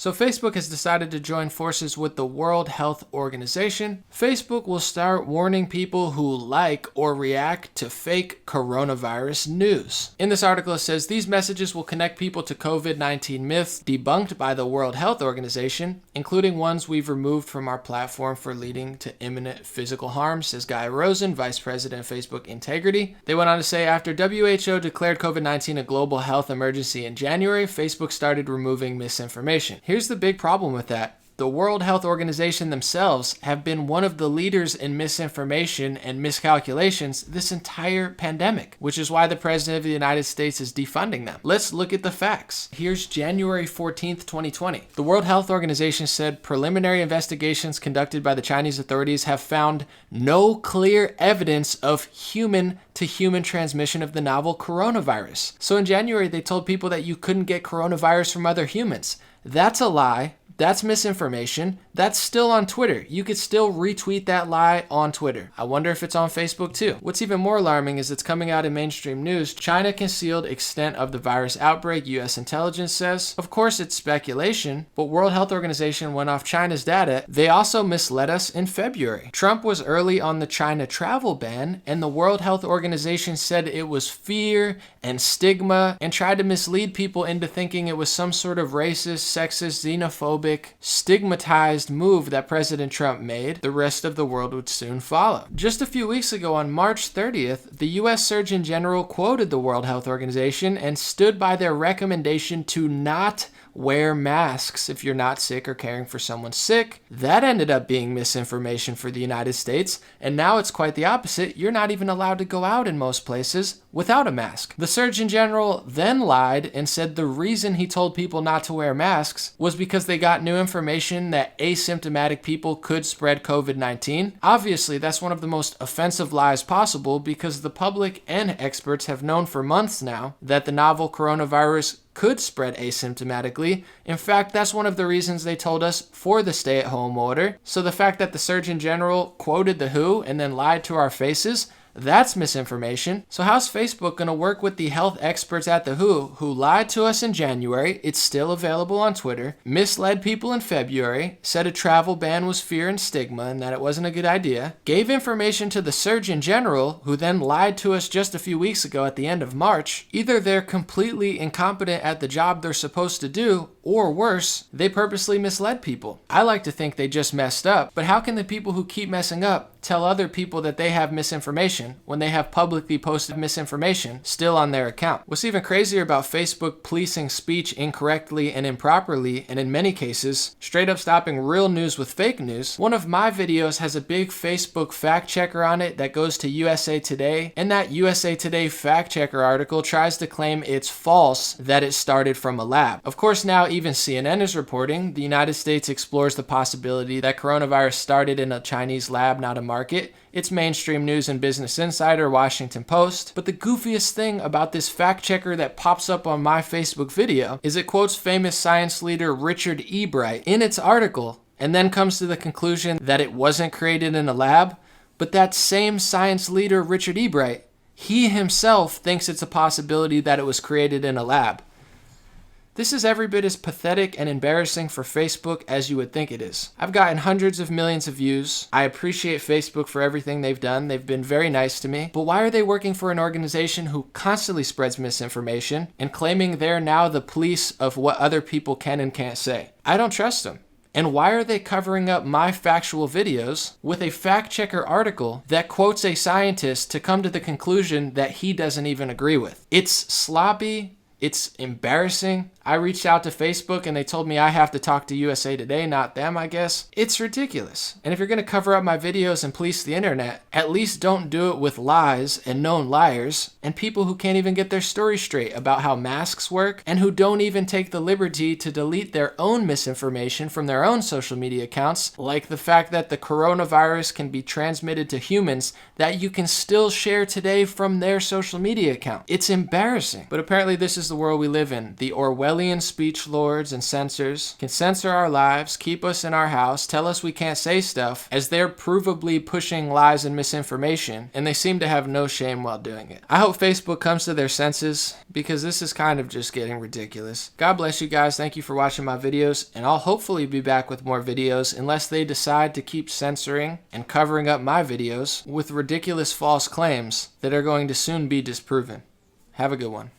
So Facebook has decided to join forces with the World Health Organization. Facebook will start warning people who like or react to fake coronavirus news. In this article, it says these messages will connect people to COVID-19 myths debunked by the World Health Organization, including ones we've removed from our platform for leading to imminent physical harm, says Guy Rosen, Vice President of Facebook Integrity. They went on to say after WHO declared COVID-19 a global health emergency in January, Facebook started removing misinformation. Here's the big problem with that. The World Health Organization themselves have been one of the leaders in misinformation and miscalculations this entire pandemic, which is why the President of the United States is defunding them. Let's look at the facts. Here's January 14th, 2020. The World Health Organization said preliminary investigations conducted by the Chinese authorities have found no clear evidence of human-to-human transmission of the novel coronavirus. So in January, they told people that you couldn't get coronavirus from other humans. That's a lie. That's misinformation. That's still on Twitter. You could still retweet that lie on Twitter. I wonder if it's on Facebook too. What's even more alarming is it's coming out in mainstream news. China concealed extent of the virus outbreak, U.S. intelligence says. Of course, it's speculation, but World Health Organization went off China's data. They also misled us in February. Trump was early on the China travel ban, and the World Health Organization said it was fear and stigma and tried to mislead people into thinking it was some sort of racist, sexist, xenophobic, stigmatized move that President Trump made. The rest of the world would soon follow. Just a few weeks ago on March 30th, the U.S. Surgeon General quoted the World Health Organization and stood by their recommendation to not wear masks if you're not sick or caring for someone sick. That ended up being misinformation for the United States, and now it's quite the opposite. You're not even allowed to go out in most places without a mask. The Surgeon General then lied and said the reason he told people not to wear masks was because they got new information that asymptomatic people could spread COVID-19. Obviously, that's one of the most offensive lies possible because the public and experts have known for months now that the novel coronavirus could spread asymptomatically. In fact, that's one of the reasons they told us for the stay-at-home order. So the fact that the Surgeon General quoted the WHO and then lied to our faces, that's misinformation. So how's Facebook going to work with the health experts at the WHO who lied to us in January, it's still available on Twitter, misled people in February, said a travel ban was fear and stigma and that it wasn't a good idea, gave information to the Surgeon General who then lied to us just a few weeks ago at the end of March? Either they're completely incompetent at the job they're supposed to do, or worse, they purposely misled people. I like to think they just messed up, but how can the people who keep messing up tell other people that they have misinformation when they have publicly posted misinformation still on their account? What's even crazier about Facebook policing speech incorrectly and improperly, and in many cases, straight up stopping real news with fake news, one of my videos has a big Facebook fact checker on it that goes to USA Today, and that USA Today fact checker article tries to claim it's false that it started from a lab. Of course, now even CNN is reporting the United States explores the possibility that coronavirus started in a Chinese lab, not a market. It's mainstream news in Business Insider, Washington Post. But the goofiest thing about this fact checker that pops up on my Facebook video is it quotes famous science leader Richard E. Bright in its article and then comes to the conclusion that it wasn't created in a lab. But that same science leader, Richard E. Bright, he himself thinks it's a possibility that it was created in a lab. This is every bit as pathetic and embarrassing for Facebook as you would think it is. I've gotten hundreds of millions of views. I appreciate Facebook for everything they've done. They've been very nice to me. But why are they working for an organization who constantly spreads misinformation and claiming they're now the police of what other people can and can't say? I don't trust them. And why are they covering up my factual videos with a fact checker article that quotes a scientist to come to the conclusion that he doesn't even agree with? It's sloppy. It's embarrassing. I reached out to Facebook and they told me I have to talk to USA Today, not them, I guess. It's ridiculous. And if you're going to cover up my videos and police the internet, at least don't do it with lies and known liars and people who can't even get their story straight about how masks work and who don't even take the liberty to delete their own misinformation from their own social media accounts, like the fact that the coronavirus can be transmitted to humans that you can still share today from their social media account. It's embarrassing. But apparently this is the world we live in, the Orwellian Orwellian speech lords and censors can censor our lives, keep us in our house, tell us we can't say stuff, as they're provably pushing lies and misinformation, and they seem to have no shame while doing it. I hope Facebook comes to their senses, because this is kind of just getting ridiculous. God bless you guys. Thank you for watching my videos, and I'll hopefully be back with more videos unless they decide to keep censoring and covering up my videos with ridiculous false claims that are going to soon be disproven. Have a good one.